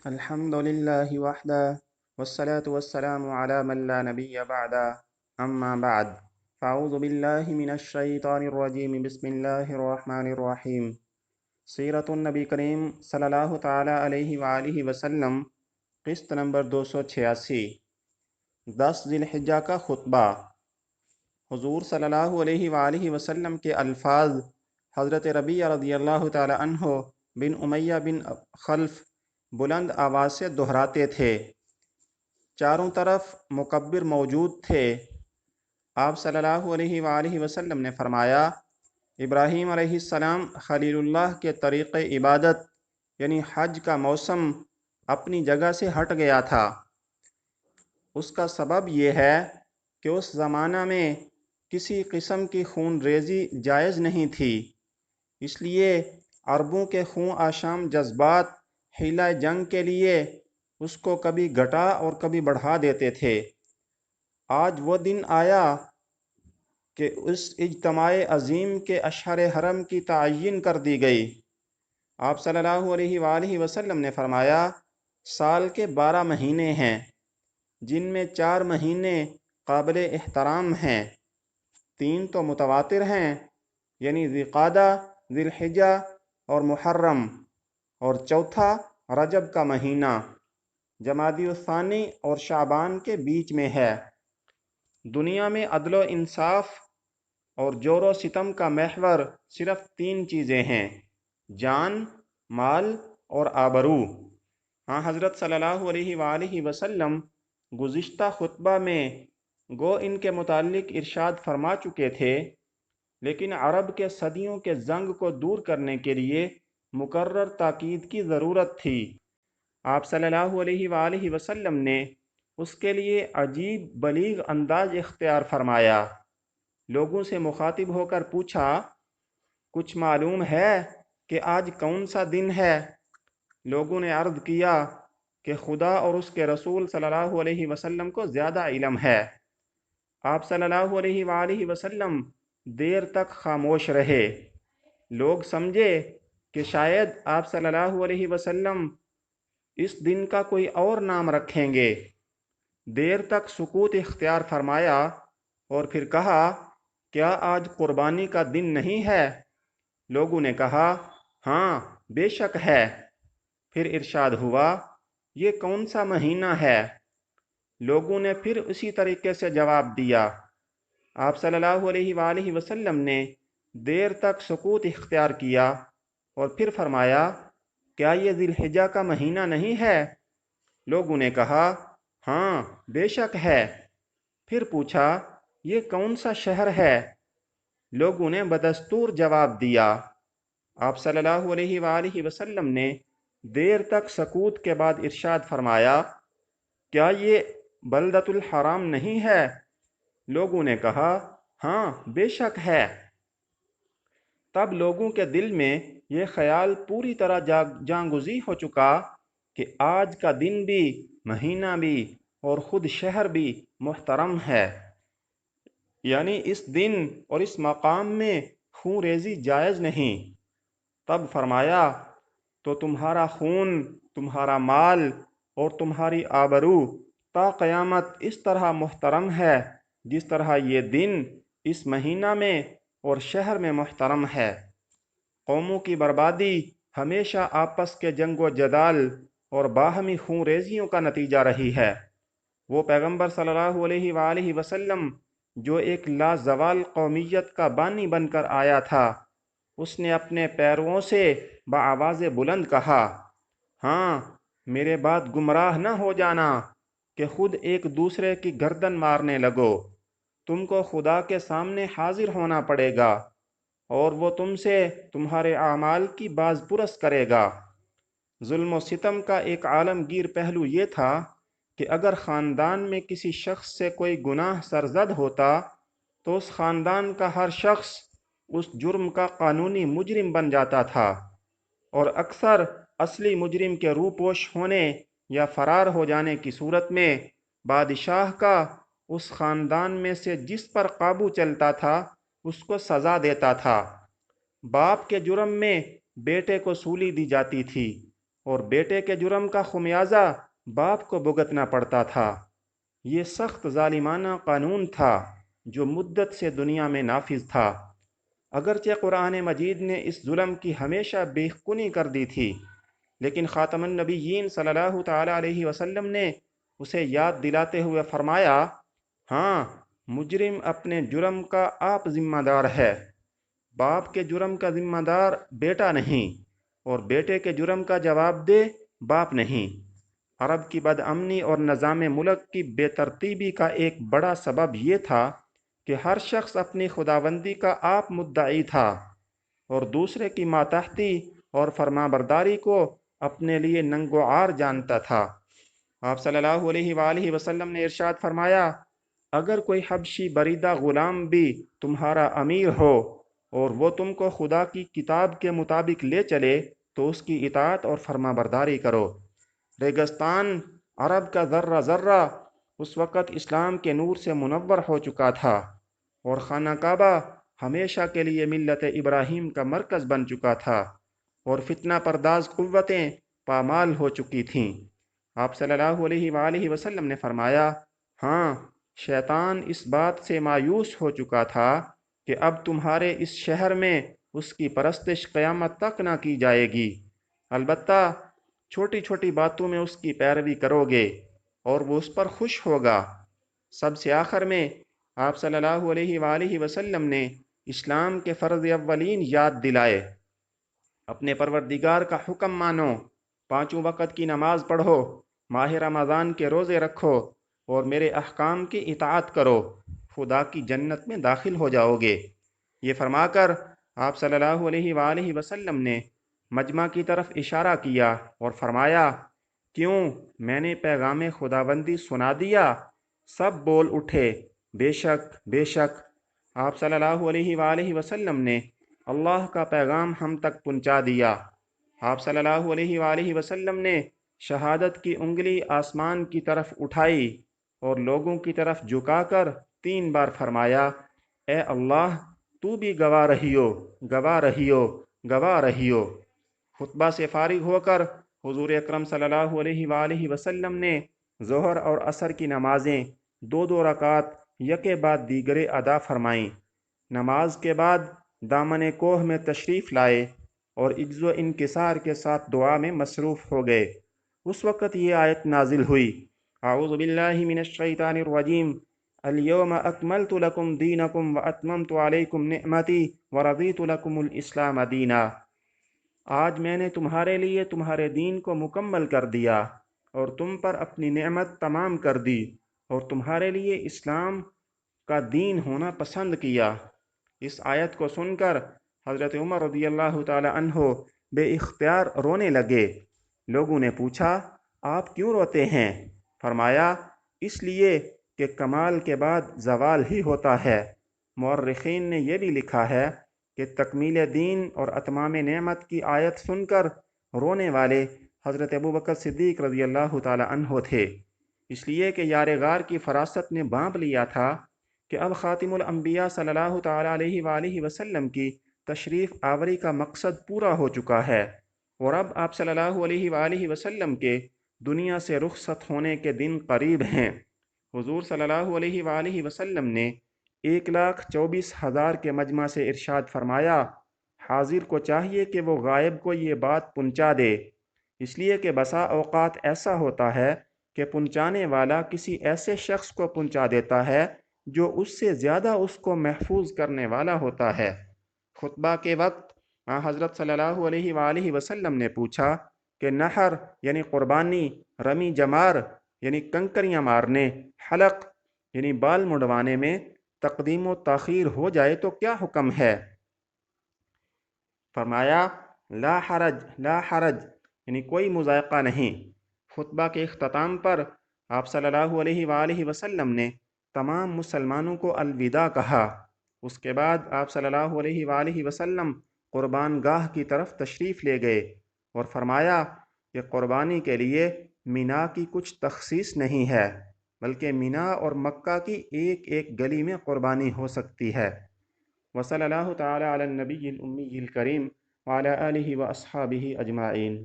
الحمد لله وحده والصلاة والسلام على من لا نبي بعده أما بعد فأعوذ بالله من الشيطان الرجيم بسم الله الرحمن الرحيم سیرت النبی کریم صلی اللہ تعالیٰ علیہ وآلہ وسلم قسط نمبر 286 10 ذی الحجہ کا خطبہ۔ حضور صلی اللہ علیہ وآلہ وسلم کے الفاظ حضرت ربیعہ رضی اللہ تعالیٰ عنہ بن امیہ بن خلف بلند آواز سے دہراتے تھے۔ چاروں طرف مکبر موجود تھے۔ آپ صلی اللہ علیہ وآلہ وسلم نے فرمایا، ابراہیم علیہ السلام خلیل اللہ کے طریق عبادت یعنی حج کا موسم اپنی جگہ سے ہٹ گیا تھا۔ اس کا سبب یہ ہے کہ اس زمانہ میں کسی قسم کی خون ریزی جائز نہیں تھی، اس لیے عربوں کے خون آشام جذبات حیلہ جنگ کے لیے اس کو کبھی گھٹا اور کبھی بڑھا دیتے تھے۔ آج وہ دن آیا کہ اس اجتماع عظیم کے اشہر حرم کی تعین کر دی گئی۔ آپ صلی اللہ علیہ وآلہ وسلم نے فرمایا، سال کے 12 مہینے ہیں، جن میں 4 مہینے قابل احترام ہیں، 3 تو متواتر ہیں یعنی ذی قعدہ، ذی الحجہ اور محرم، اور چوتھا رجب کا مہینہ جمادی الثانی اور شعبان کے بیچ میں ہے۔ دنیا میں عدل و انصاف اور جور و ستم کا محور صرف 3 چیزیں ہیں: جان، مال اور آبرو۔ ہاں حضرت صلی اللہ علیہ وآلہ وسلم گزشتہ خطبہ میں گو ان کے متعلق ارشاد فرما چکے تھے، لیکن عرب کے صدیوں کے زنگ کو دور کرنے کے لیے مکرر تاکید کی ضرورت تھی۔ آپ صلی اللہ علیہ وآلہ وسلم نے اس کے لیے عجیب بلیغ انداز اختیار فرمایا۔ لوگوں سے مخاطب ہو کر پوچھا، کچھ معلوم ہے کہ آج کون سا دن ہے؟ لوگوں نے عرض کیا کہ خدا اور اس کے رسول صلی اللہ علیہ وسلم کو زیادہ علم ہے۔ آپ صلی اللہ علیہ وآلہ وسلم دیر تک خاموش رہے۔ لوگ سمجھے کہ شاید آپ صلی اللہ علیہ وسلم اس دن کا کوئی اور نام رکھیں گے۔ دیر تک سکوت اختیار فرمایا اور پھر کہا، کیا آج قربانی کا دن نہیں ہے؟ لوگوں نے کہا، ہاں بے شک ہے۔ پھر ارشاد ہوا، یہ کون سا مہینہ ہے؟ لوگوں نے پھر اسی طریقے سے جواب دیا۔ آپ صلی اللہ علیہ وآلہ وسلم نے دیر تک سکوت اختیار کیا اور پھر فرمایا، کیا یہ ذی الحجہ کا مہینہ نہیں ہے؟ لوگوں نے کہا، ہاں بے شک ہے۔ پھر پوچھا، یہ کون سا شہر ہے؟ لوگوں نے بدستور جواب دیا۔ آپ صلی اللہ علیہ وآلہ وسلم نے دیر تک سکوت کے بعد ارشاد فرمایا، کیا یہ بلدۃ الحرام نہیں ہے؟ لوگوں نے کہا، ہاں بے شک ہے۔ تب لوگوں کے دل میں یہ خیال پوری طرح جاگزی ہو چکا کہ آج کا دن بھی، مہینہ بھی اور خود شہر بھی محترم ہے، یعنی اس دن اور اس مقام میں خون ریزی جائز نہیں۔ تب فرمایا، تو تمہارا خون، تمہارا مال اور تمہاری آبرو تا قیامت اس طرح محترم ہے جس طرح یہ دن اس مہینہ میں اور شہر میں محترم ہے۔ قوموں کی بربادی ہمیشہ آپس کے جنگ و جدال اور باہمی خون ریزیوں کا نتیجہ رہی ہے۔ وہ پیغمبر صلی اللہ علیہ وآلہ وسلم جو ایک لازوال قومیت کا بانی بن کر آیا تھا، اس نے اپنے پیرووں سے بآواز بلند کہا، ہاں میرے بعد گمراہ نہ ہو جانا کہ خود ایک دوسرے کی گردن مارنے لگو۔ تم کو خدا کے سامنے حاضر ہونا پڑے گا اور وہ تم سے تمہارے اعمال کی باز پرس کرے گا۔ ظلم و ستم کا ایک عالمگیر پہلو یہ تھا کہ اگر خاندان میں کسی شخص سے کوئی گناہ سرزد ہوتا تو اس خاندان کا ہر شخص اس جرم کا قانونی مجرم بن جاتا تھا، اور اکثر اصلی مجرم کے روپوش ہونے یا فرار ہو جانے کی صورت میں بادشاہ کا اس خاندان میں سے جس پر قابو چلتا تھا اس کو سزا دیتا تھا۔ باپ کے جرم میں بیٹے کو سولی دی جاتی تھی، اور بیٹے کے جرم کا خمیازہ باپ کو بھگتنا پڑتا تھا۔ یہ سخت ظالمانہ قانون تھا جو مدت سے دنیا میں نافذ تھا۔ اگرچہ قرآن مجید نے اس ظلم کی ہمیشہ بیخونی کر دی تھی، لیکن خاتم النبیین صلی اللہ تعالیٰ علیہ وسلم نے اسے یاد دلاتے ہوئے فرمایا، ہاں، مجرم اپنے جرم کا آپ ذمہ دار ہے۔ باپ کے جرم کا ذمہ دار بیٹا نہیں، اور بیٹے کے جرم کا جواب دے باپ نہیں۔ عرب کی بد امنی اور نظام ملک کی بے ترتیبی کا ایک بڑا سبب یہ تھا کہ ہر شخص اپنی خداوندی کا آپ مدعی تھا اور دوسرے کی ماتحتی اور فرما برداری کو اپنے لیے ننگ و عار جانتا تھا۔ آپ صلی اللہ علیہ وآلہ وسلم نے ارشاد فرمایا، اگر کوئی حبشی بریدہ غلام بھی تمہارا امیر ہو اور وہ تم کو خدا کی کتاب کے مطابق لے چلے تو اس کی اطاعت اور فرما برداری کرو۔ ریگستان عرب کا ذرہ ذرہ اس وقت اسلام کے نور سے منور ہو چکا تھا، اور خانہ کعبہ ہمیشہ کے لیے ملت ابراہیم کا مرکز بن چکا تھا، اور فتنہ پرداز قوتیں پامال ہو چکی تھیں۔ آپ صلی اللہ علیہ وآلہ وسلم نے فرمایا، ہاں، شیطان اس بات سے مایوس ہو چکا تھا کہ اب تمہارے اس شہر میں اس کی پرستش قیامت تک نہ کی جائے گی، البتہ چھوٹی چھوٹی باتوں میں اس کی پیروی کرو گے اور وہ اس پر خوش ہوگا۔ سب سے آخر میں آپ صلی اللہ علیہ وآلہ وسلم نے اسلام کے فرض اولین یاد دلائے۔ اپنے پروردگار کا حکم مانو، 5 وقت کی نماز پڑھو، ماہ رمضان کے روزے رکھو اور میرے احکام کی اطاعت کرو، خدا کی جنت میں داخل ہو جاؤ گے۔ یہ فرما کر آپ صلی اللہ علیہ وآلہ وسلم نے مجمع کی طرف اشارہ کیا اور فرمایا، کیوں، میں نے پیغام خداوندی سنا دیا؟ سب بول اٹھے، بے شک، بے شک۔ آپ صلی اللہ علیہ وآلہ وسلم نے اللہ کا پیغام ہم تک پہنچا دیا۔ آپ صلی اللہ علیہ وآلہ وسلم نے شہادت کی انگلی آسمان کی طرف اٹھائی اور لوگوں کی طرف جھکا کر 3 بار فرمایا، اے اللہ، تو بھی گواہ رہیو، گواہ رہیو، گواہ رہیو۔ خطبہ سے فارغ ہو کر حضور اکرم صلی اللہ علیہ وآلہ وسلم نے ظہر اور عصر کی نمازیں 2 رکعت یکے بعد دیگرے ادا فرمائیں۔ نماز کے بعد دامن کوہ میں تشریف لائے اور عجز و انکسار کے ساتھ دعا میں مصروف ہو گئے۔ اس وقت یہ آیت نازل ہوئی، اعوذ باللہ من الشیطان الرجیم، الیوم اکملت لکم دینکم واتممت علیکم نعمتی ورضیت لکم الاسلام دینا۔ آج میں نے تمہارے لیے تمہارے دین کو مکمل کر دیا اور تم پر اپنی نعمت تمام کر دی اور تمہارے لیے اسلام کا دین ہونا پسند کیا۔ اس آیت کو سن کر حضرت عمر رضی اللہ تعالی عنہ بے اختیار رونے لگے۔ لوگوں نے پوچھا، آپ کیوں روتے ہیں؟ فرمایا، اس لیے کہ کمال کے بعد زوال ہی ہوتا ہے۔ مورخین نے یہ بھی لکھا ہے کہ تکمیل دین اور اتمام نعمت کی آیت سن کر رونے والے حضرت ابوبکر صدیق رضی اللہ تعالی عنہ تھے، اس لیے کہ یار غار کی فراست نے بانپ لیا تھا کہ اب خاتم الانبیاء صلی اللہ تعالی علیہ وآلہ وسلم کی تشریف آوری کا مقصد پورا ہو چکا ہے، اور اب آپ صلی اللہ علیہ وآلہ وسلم کے دنیا سے رخصت ہونے کے دن قریب ہیں۔ حضور صلی اللہ علیہ وآلہ وسلم نے 1,24,000 کے مجمع سے ارشاد فرمایا، حاضر کو چاہیے کہ وہ غائب کو یہ بات پہنچا دے، اس لیے کہ بسا اوقات ایسا ہوتا ہے کہ پہنچانے والا کسی ایسے شخص کو پہنچا دیتا ہے جو اس سے زیادہ اس کو محفوظ کرنے والا ہوتا ہے۔ خطبہ کے وقت حضرت صلی اللہ علیہ وآلہ وسلم نے پوچھا کہ نحر یعنی قربانی، رمی جمار یعنی کنکریاں مارنے، حلق یعنی بال مڈوانے میں تقدیم و تاخیر ہو جائے تو کیا حکم ہے؟ فرمایا، لا حرج، لا حرج یعنی کوئی مضائقہ نہیں۔ خطبہ کے اختتام پر آپ صلی اللہ علیہ وآلہ وسلم نے تمام مسلمانوں کو الوداع کہا۔ اس کے بعد آپ صلی اللہ علیہ وآلہ وسلم قربان گاہ کی طرف تشریف لے گئے اور فرمایا کہ قربانی کے لیے مینا کی کچھ تخصیص نہیں ہے، بلکہ مینا اور مکہ کی ایک ایک گلی میں قربانی ہو سکتی ہے۔ وصلی اللہ تعالی علی النبی الامی الکریم وعلی آلہ واصحابہ اجمعین۔